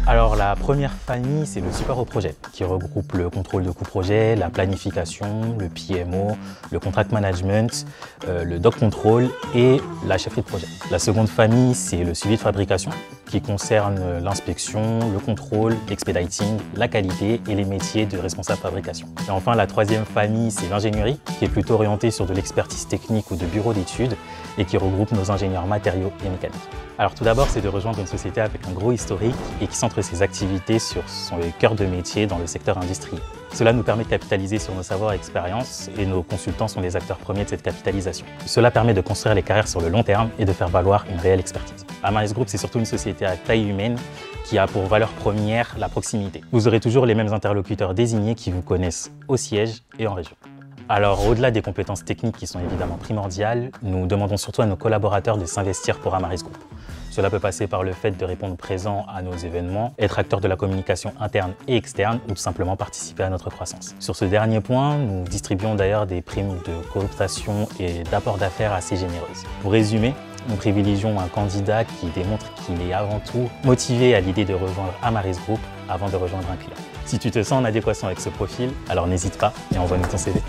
Alors la première famille, c'est le support au projet, qui regroupe le contrôle de coût projet, la planification, le PMO, le contract management, le doc control et la chefferie de projet. La seconde famille, c'est le suivi de fabrication, qui concerne l'inspection, le contrôle, l'expediting, la qualité et les métiers de responsable fabrication. Et enfin, la troisième famille, c'est l'ingénierie, qui est plutôt orientée sur de l'expertise technique ou de bureau d'études et qui regroupe nos ingénieurs matériaux et mécaniques. Alors tout d'abord, c'est de rejoindre une société avec un gros historique et qui centre ses activités sur son cœur de métier dans le secteur industriel. Cela nous permet de capitaliser sur nos savoirs et expériences et nos consultants sont les acteurs premiers de cette capitalisation. Cela permet de construire les carrières sur le long terme et de faire valoir une réelle expertise. Amaris Group, c'est surtout une société à taille humaine qui a pour valeur première la proximité. Vous aurez toujours les mêmes interlocuteurs désignés qui vous connaissent au siège et en région. Alors, au-delà des compétences techniques qui sont évidemment primordiales, nous demandons surtout à nos collaborateurs de s'investir pour Amaris Group. Cela peut passer par le fait de répondre présent à nos événements, être acteur de la communication interne et externe ou tout simplement participer à notre croissance. Sur ce dernier point, nous distribuons d'ailleurs des primes de cooptation et d'apport d'affaires assez généreuses. Pour résumer, nous privilégions un candidat qui démontre qu'il est avant tout motivé à l'idée de rejoindre Amaris Group avant de rejoindre un client. Si tu te sens en adéquation avec ce profil, alors n'hésite pas et envoie-nous ton CV.